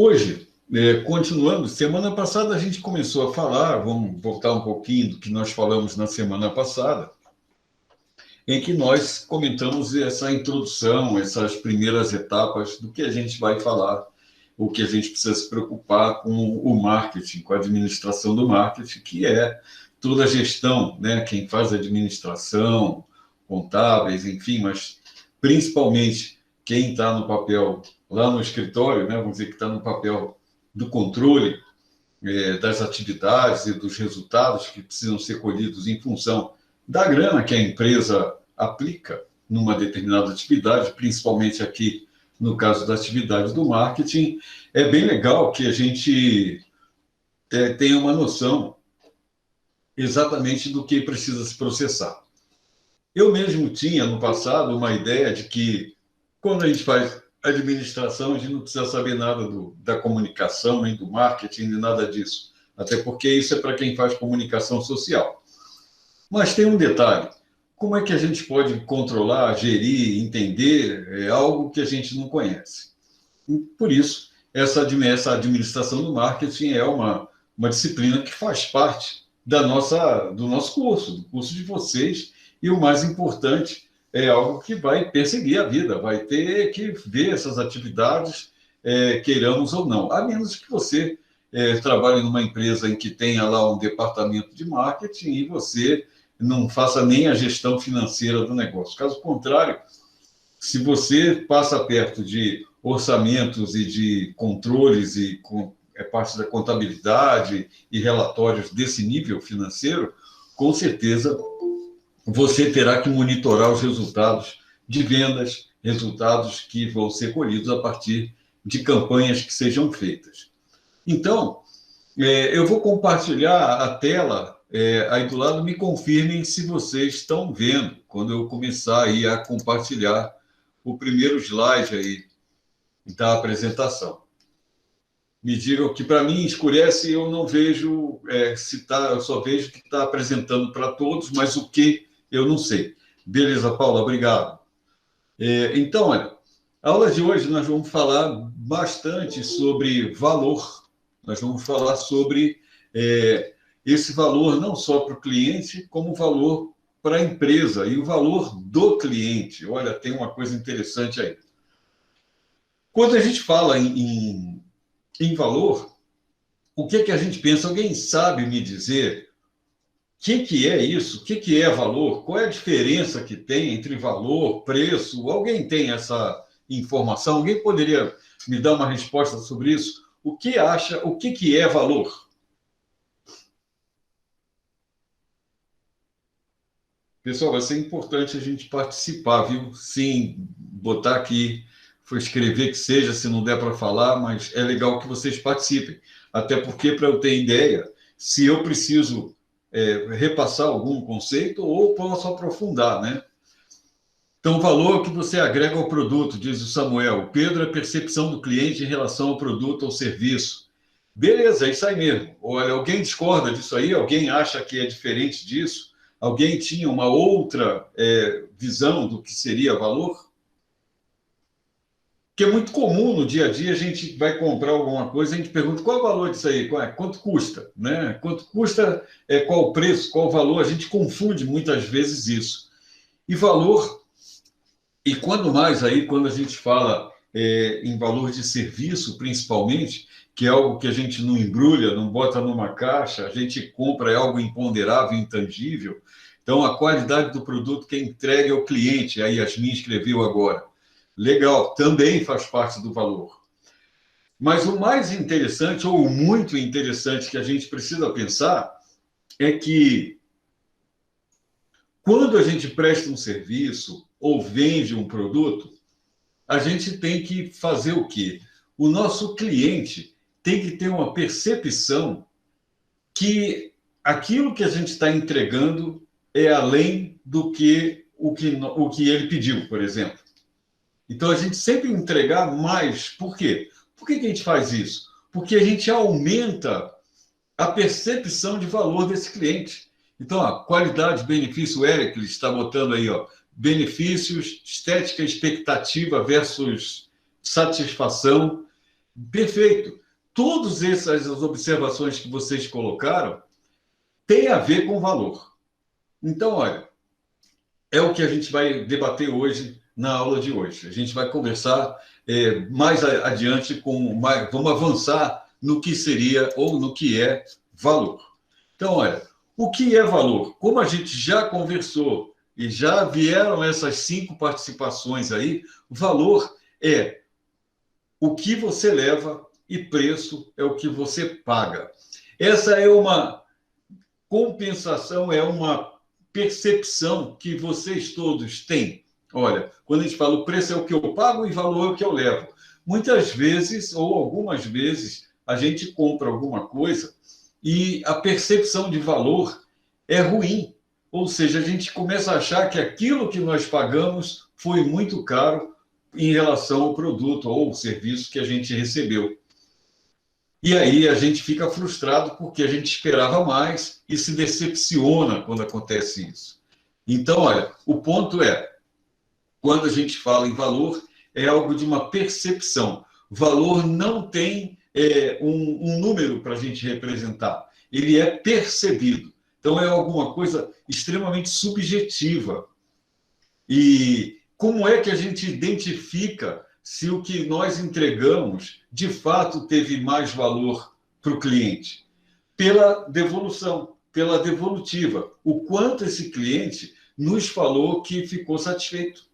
Hoje, continuando, semana passada a gente começou a falar, vamos voltar um pouquinho do que nós falamos na semana passada, em que nós comentamos essa introdução, essas primeiras etapas do que a gente vai falar, o que a gente precisa se preocupar com o marketing, com a administração do marketing, que é toda a gestão, né? Quem faz a administração, contábeis, enfim, mas principalmente quem está no papel lá no escritório, né? Vamos dizer que está no papel do controle das atividades e dos resultados que precisam ser colhidos em função da grana que a empresa aplica numa determinada atividade, principalmente aqui no caso da atividade do marketing. É bem legal que a gente tenha uma noção exatamente do que precisa se processar. Eu mesmo tinha, no passado, uma ideia de que, quando a gente faz administração, a gente não precisa saber nada da comunicação, nem do marketing, nem nada disso. Até porque isso é para quem faz comunicação social. Mas tem um detalhe. Como é que a gente pode controlar, gerir, entender algo que a gente não conhece? E, por isso, essa administração do marketing é uma disciplina que faz parte do nosso curso, do curso de vocês, e o mais importante, é algo que vai perseguir a vida, vai ter que ver essas atividades, queiramos ou não, a menos que você trabalhe numa empresa em que tenha lá um departamento de marketing e você não faça nem a gestão financeira do negócio. Caso contrário, se você passa perto de orçamentos e de controles e parte da contabilidade e relatórios desse nível financeiro, com certeza você terá que monitorar os resultados de vendas, resultados que vão ser colhidos a partir de campanhas que sejam feitas. Então, eu vou compartilhar a tela aí do lado, me confirmem se vocês estão vendo, quando eu começar aí a compartilhar o primeiro slide aí da apresentação. Me digam que, para mim, escurece e eu não vejo se está, eu só vejo que está apresentando para todos, mas o que eu não sei. Beleza, Paula, obrigado. Então, olha, a aula de hoje nós vamos falar bastante sobre valor. Nós vamos falar sobre esse valor não só para o cliente, como valor para a empresa e o valor do cliente. Olha, tem uma coisa interessante aí. Quando a gente fala em valor, o que a gente pensa? Alguém sabe me dizer o que é isso? O que é valor? Qual é a diferença que tem entre valor, preço? Alguém tem essa informação? Alguém poderia me dar uma resposta sobre isso? O que acha? O que é valor? Pessoal, vai ser importante a gente participar, viu? Sim, botar aqui, escrever que seja, se não der para falar, mas é legal que vocês participem. Até porque, para eu ter ideia, se eu preciso repassar algum conceito ou posso aprofundar, né? Então, valor que você agrega ao produto, diz o Samuel. O Pedro, a percepção do cliente em relação ao produto ou serviço. Beleza, é isso aí mesmo. Olha, alguém discorda disso aí? Alguém acha que é diferente disso? Alguém tinha uma outra visão do que seria valor? Que é muito comum no dia a dia, a gente vai comprar alguma coisa, a gente pergunta qual é o valor disso aí, quanto custa, né? Quanto custa, qual o preço, qual o valor, a gente confunde muitas vezes isso. E valor, e quando mais aí, quando a gente fala em valor de serviço, principalmente, que é algo que a gente não embrulha, não bota numa caixa, a gente compra, é algo imponderável, intangível. Então, a qualidade do produto que é entregue ao cliente, a Yasmin escreveu agora. Legal, também faz parte do valor. Mas o mais interessante, ou muito interessante, que a gente precisa pensar é que quando a gente presta um serviço ou vende um produto, a gente tem que fazer o quê? O nosso cliente tem que ter uma percepção que aquilo que a gente está entregando é além do que o que ele pediu, por exemplo. Então, a gente sempre entregar mais. Por quê? Por que a gente faz isso? Porque a gente aumenta a percepção de valor desse cliente. Então, a qualidade, benefício, o Eric está botando aí, ó, benefícios, estética, expectativa versus satisfação. Perfeito. Todas essas observações que vocês colocaram têm a ver com valor. Então, olha, é o que a gente vai debater hoje na aula de hoje. A gente vai conversar mais adiante vamos avançar no que seria ou no que é valor. Então, olha, o que é valor? Como a gente já conversou e já vieram essas 5 participações aí, valor é o que você leva e preço é o que você paga. Essa é uma compensação, é uma percepção que vocês todos têm. Olha, quando a gente fala o preço é o que eu pago e valor é o que eu levo. Muitas vezes, ou algumas vezes, a gente compra alguma coisa e a percepção de valor é ruim. Ou seja, a gente começa a achar que aquilo que nós pagamos foi muito caro em relação ao produto ou serviço que a gente recebeu. E aí a gente fica frustrado porque a gente esperava mais e se decepciona quando acontece isso. Então, olha, o ponto é, quando a gente fala em valor, é algo de uma percepção. Valor não tem um número para a gente representar. Ele é percebido. Então, é alguma coisa extremamente subjetiva. E como é que a gente identifica se o que nós entregamos, de fato, teve mais valor para o cliente? Pela devolução, pela devolutiva. O quanto esse cliente nos falou que ficou satisfeito.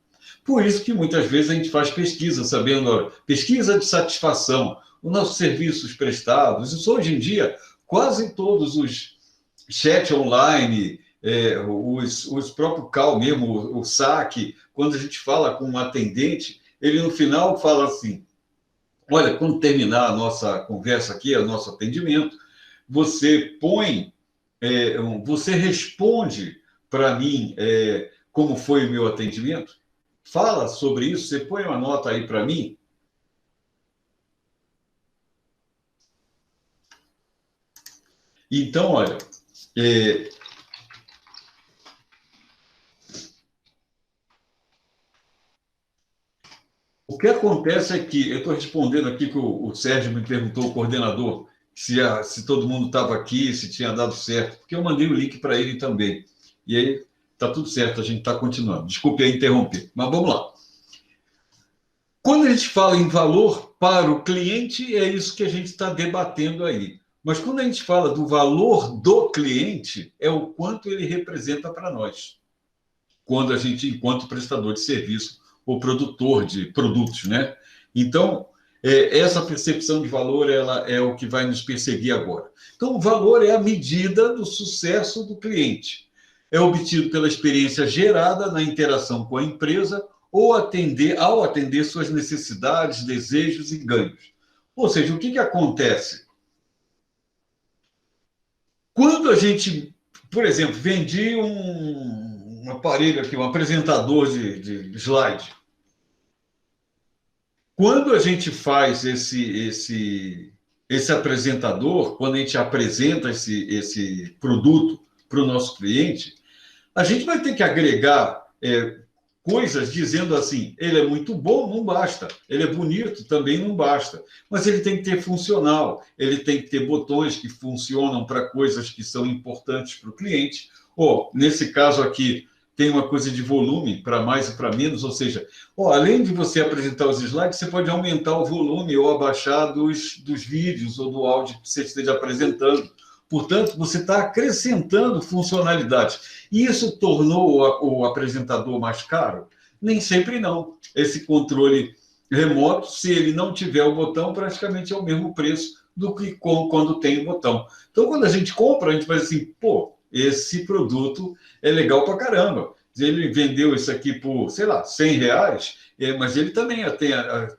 Por isso que muitas vezes a gente faz pesquisa, sabendo, pesquisa de satisfação, os nossos serviços prestados. Isso hoje em dia, quase todos os chat online, os próprios call mesmo, o saque, quando a gente fala com um atendente, ele no final fala assim, olha, quando terminar a nossa conversa aqui, o nosso atendimento, você você responde para mim como foi o meu atendimento, fala sobre isso, você põe uma nota aí para mim. Então, olha, o que acontece é que, eu estou respondendo aqui que o Sérgio me perguntou, o coordenador, se todo mundo estava aqui, se tinha dado certo, porque eu mandei o link para ele também. E aí, está tudo certo, a gente está continuando. Desculpe aí interromper, mas vamos lá. Quando a gente fala em valor para o cliente, é isso que a gente está debatendo aí. Mas quando a gente fala do valor do cliente, é o quanto ele representa para nós. Quando a gente, enquanto prestador de serviço ou produtor de produtos, né? Então, essa percepção de valor, ela é o que vai nos perseguir agora. Então, o valor é a medida do sucesso do cliente. É obtido pela experiência gerada na interação com a empresa ou ao atender suas necessidades, desejos e ganhos. Ou seja, o que acontece? Quando a gente, por exemplo, vendi um aparelho aqui, um apresentador de slide. Quando a gente faz esse apresentador, quando a gente apresenta esse produto para o nosso cliente, a gente vai ter que agregar coisas dizendo assim, ele é muito bom, não basta. Ele é bonito, também não basta. Mas ele tem que ter funcional, ele tem que ter botões que funcionam para coisas que são importantes para o cliente. Nesse caso aqui, tem uma coisa de volume, para mais e para menos, ou seja, além de você apresentar os slides, você pode aumentar o volume ou abaixar dos vídeos ou do áudio que você esteja apresentando. Portanto, você está acrescentando funcionalidades. E isso tornou o apresentador mais caro? Nem sempre não. Esse controle remoto, se ele não tiver o botão, praticamente é o mesmo preço do que quando tem o botão. Então, quando a gente compra, a gente vai assim, esse produto é legal pra caramba. Ele vendeu isso aqui por, sei lá, R$100, mas ele também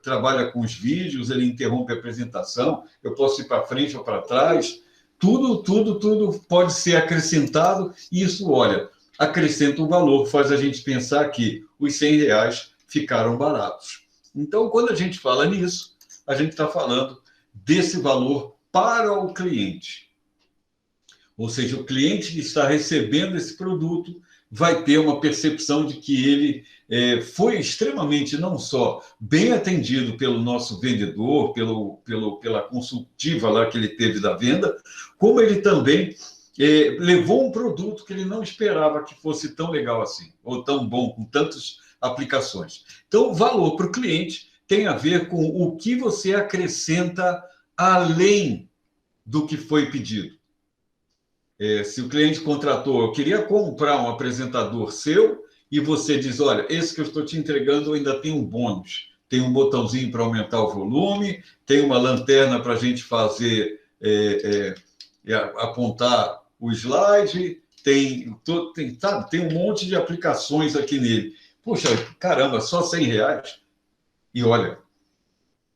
trabalha com os vídeos, ele interrompe a apresentação, eu posso ir para frente ou para trás. Tudo pode ser acrescentado e isso, olha, acrescenta um valor, faz a gente pensar que os R$100 ficaram baratos. Então, quando a gente fala nisso, a gente está falando desse valor para o cliente. Ou seja, o cliente que está recebendo esse produto vai ter uma percepção de que ele foi extremamente, não só bem atendido pelo nosso vendedor, pela consultiva lá que ele teve da venda, como ele também levou um produto que ele não esperava que fosse tão legal assim, ou tão bom, com tantas aplicações. Então, o valor para o cliente tem a ver com o que você acrescenta além do que foi pedido. Se o cliente contratou, eu queria comprar um apresentador seu, e você diz, olha, esse que eu estou te entregando ainda tem um bônus, tem um botãozinho para aumentar o volume, tem uma lanterna para a gente fazer, apontar o slide, tem um monte de aplicações aqui nele. Puxa, caramba, só R$100? E olha,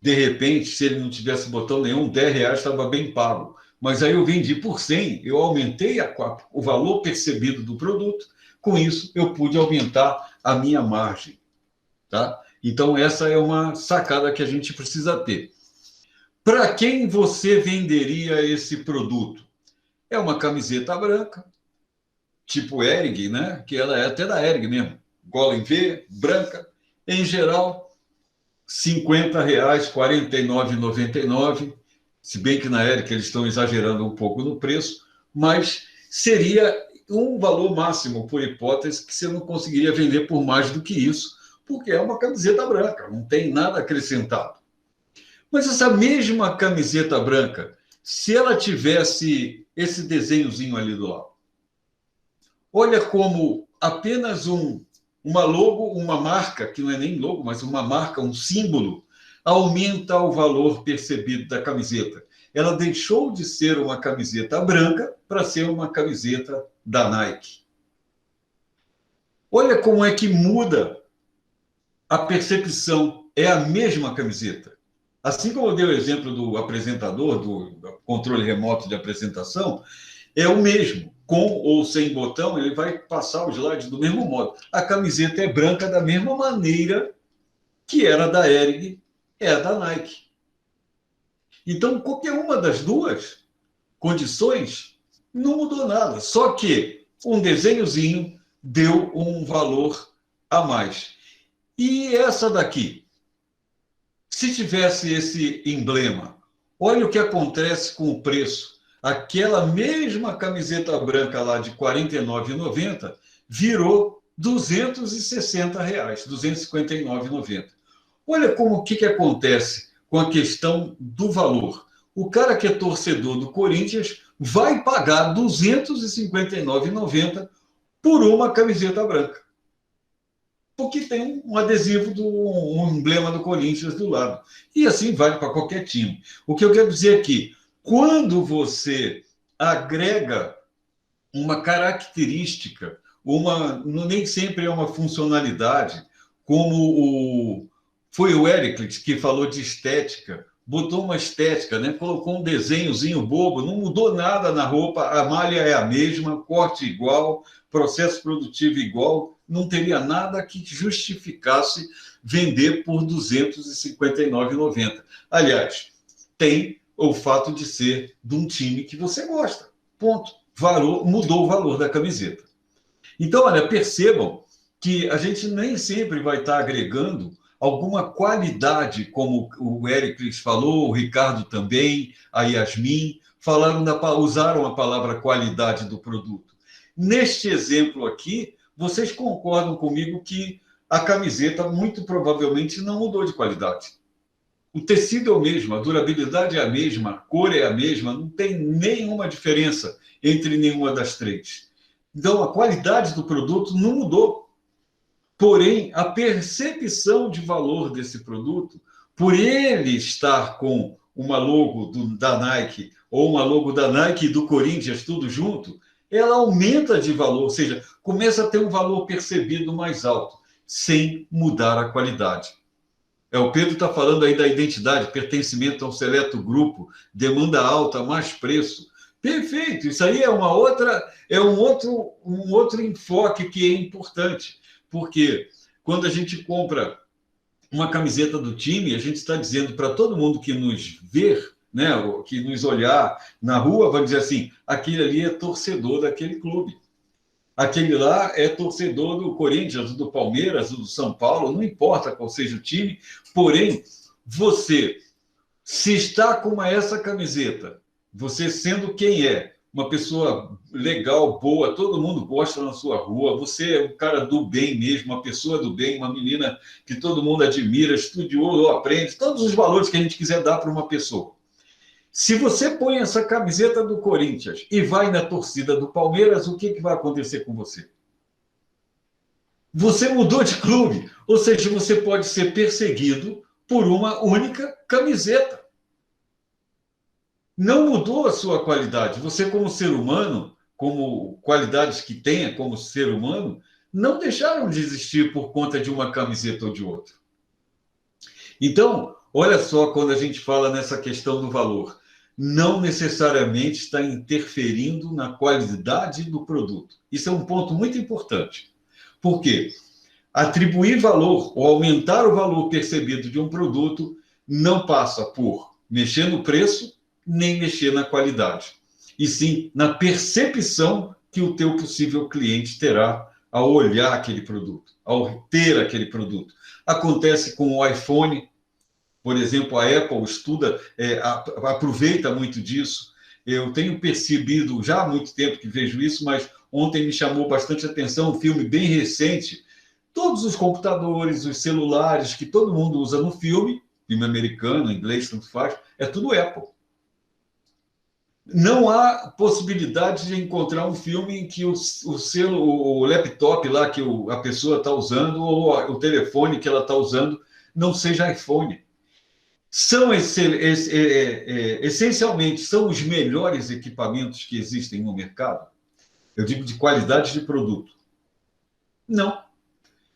de repente, se ele não tivesse botão nenhum, R$10 estava bem pago. Mas aí eu vendi por 100, eu aumentei o valor percebido do produto, com isso eu pude aumentar a minha margem. Tá? Então, essa é uma sacada que a gente precisa ter. Para quem você venderia esse produto? É uma camiseta branca, tipo Hering, né? Que ela é até da Hering mesmo, gola em V, branca, em geral, R$50, R$49,99. Se bem que na Hering eles estão exagerando um pouco no preço, mas seria um valor máximo, por hipótese, que você não conseguiria vender por mais do que isso, porque é uma camiseta branca, não tem nada acrescentado. Mas essa mesma camiseta branca, se ela tivesse esse desenhozinho ali do lado, olha como apenas uma logo, uma marca, que não é nem logo, mas uma marca, um símbolo, aumenta o valor percebido da camiseta. Ela deixou de ser uma camiseta branca para ser uma camiseta da Nike. Olha como é que muda a percepção. É a mesma camiseta. Assim como eu dei o exemplo do apresentador, do controle remoto de apresentação, é o mesmo. Com ou sem botão, ele vai passar o slide do mesmo modo. A camiseta é branca da mesma maneira que era da Hering, é a da Nike. Então, qualquer uma das duas condições não mudou nada. Só que um desenhozinho deu um valor a mais. E essa daqui? Se tivesse esse emblema, olha o que acontece com o preço. Aquela mesma camiseta branca lá de R$ 49,90 virou R$260, R$ 259,90. Olha como o que acontece com a questão do valor. O cara que é torcedor do Corinthians vai pagar R$ 259,90 por uma camiseta branca. Porque tem um adesivo, um emblema do Corinthians do lado. E assim vale para qualquer time. O que eu quero dizer aqui, quando você agrega uma característica, nem sempre é uma funcionalidade, como foi o Éricles que falou de estética, botou uma estética, né? Colocou um desenhozinho bobo, não mudou nada na roupa, a malha é a mesma, corte igual, processo produtivo igual, não teria nada que justificasse vender por R$ 259,90. Aliás, tem o fato de ser de um time que você gosta. Ponto. Mudou o valor da camiseta. Então, olha, percebam que a gente nem sempre vai estar agregando alguma qualidade, como o Éricles falou, o Ricardo também, a Yasmin, usaram a palavra qualidade do produto. Neste exemplo aqui, vocês concordam comigo que a camiseta muito provavelmente não mudou de qualidade. O tecido é o mesmo, a durabilidade é a mesma, a cor é a mesma, não tem nenhuma diferença entre nenhuma das três. Então, a qualidade do produto não mudou. Porém, a percepção de valor desse produto, por ele estar com uma logo da Nike, ou uma logo da Nike e do Corinthians, tudo junto, ela aumenta de valor, ou seja, começa a ter um valor percebido mais alto, sem mudar a qualidade. O Pedro está falando aí da identidade, pertencimento a um seleto grupo, demanda alta, mais preço. Perfeito, isso aí é um outro enfoque que é importante, porque quando a gente compra uma camiseta do time, a gente está dizendo para todo mundo que nos ver, né, que nos olhar na rua, vai dizer assim, aquele ali é torcedor daquele clube. aquele lá é torcedor do Corinthians, do Palmeiras, do São Paulo, não importa qual seja o time, porém, você, se está com essa camiseta, você sendo quem é, uma pessoa legal, boa, todo mundo gosta na sua rua, você é um cara do bem mesmo, uma pessoa do bem, uma menina que todo mundo admira, estudioso, aprende, todos os valores que a gente quiser dar para uma pessoa. Se você põe essa camiseta do Corinthians e vai na torcida do Palmeiras, o que vai acontecer com você? Você mudou de clube, ou seja, você pode ser perseguido por uma única camiseta. Não mudou a sua qualidade. Você, como ser humano, como qualidades que tenha como ser humano, não deixaram de existir por conta de uma camiseta ou de outra. Então, olha só quando a gente fala nessa questão do valor. Não necessariamente está interferindo na qualidade do produto. Isso é um ponto muito importante. Por quê? Atribuir valor ou aumentar o valor percebido de um produto não passa por mexer no preço, nem mexer na qualidade, e sim na percepção que o teu possível cliente terá ao olhar aquele produto, ao ter aquele produto. Acontece com o iPhone, por exemplo, a Apple estuda, aproveita muito disso. Eu tenho percebido, já há muito tempo que vejo isso, mas ontem me chamou bastante atenção um filme bem recente. Todos os computadores, os celulares que todo mundo usa no filme americano, inglês, tanto faz, é tudo Apple. Não há possibilidade de encontrar um filme em que o laptop lá que a pessoa está usando ou o telefone que ela está usando não seja iPhone. São essencialmente são os melhores equipamentos que existem no mercado. Eu digo de qualidade de produto. Não.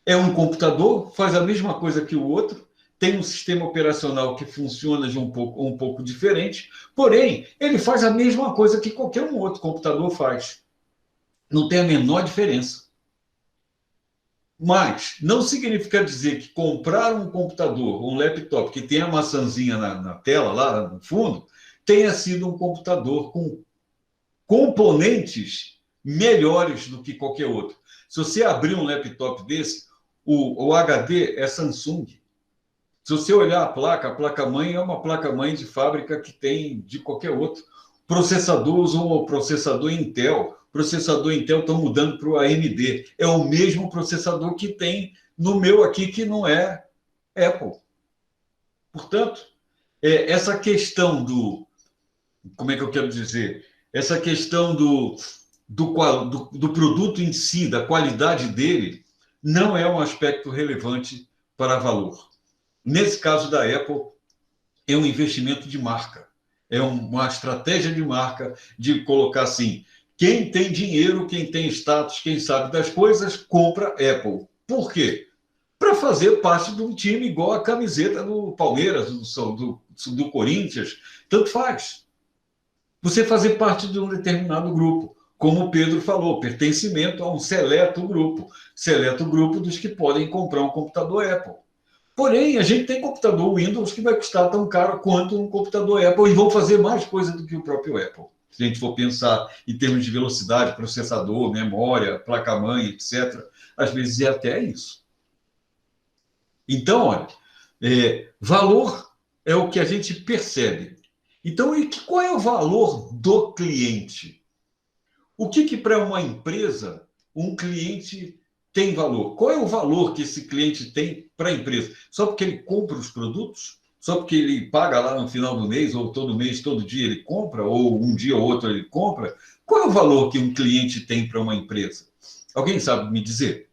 É um computador, faz a mesma coisa que o outro, tem um sistema operacional que funciona de um pouco diferente, porém, ele faz a mesma coisa que qualquer um outro computador faz. Não tem a menor diferença. Mas não significa dizer que comprar um computador, um laptop que tem a maçãzinha na tela, lá no fundo, tenha sido um computador com componentes melhores do que qualquer outro. Se você abrir um laptop desse, o HD é Samsung. Se você olhar a placa-mãe é uma placa-mãe de fábrica que tem de qualquer outro. Processador usam o processador Intel. Processador Intel estão mudando para o AMD. É o mesmo processador que tem no meu aqui, que não é Apple. Portanto, essa questão do... Como é que eu quero dizer? Essa questão do produto em si, da qualidade dele, não é um aspecto relevante para valor. Nesse caso da Apple, é um investimento de marca. É uma estratégia de marca de colocar assim, quem tem dinheiro, quem tem status, quem sabe das coisas, compra Apple. Por quê? Para fazer parte de um time igual a camiseta do Palmeiras, do Corinthians, tanto faz. Você fazer parte de um determinado grupo. Como o Pedro falou, pertencimento a um seleto grupo dos que podem comprar um computador Apple. Porém, a gente tem computador Windows que vai custar tão caro quanto um computador Apple e vão fazer mais coisa do que o próprio Apple. Se a gente for pensar em termos de velocidade, processador, memória, placa-mãe, etc., às vezes é até isso. Então, olha, valor é o que a gente percebe. Então, qual é o valor do cliente? O que para uma empresa um cliente tem valor? Qual é o valor que esse cliente tem para a empresa? Só porque ele compra os produtos? Só porque ele paga lá no final do mês, ou todo mês, todo dia ele compra, ou um dia ou outro ele compra? Qual é o valor que um cliente tem para uma empresa? Alguém sabe me dizer?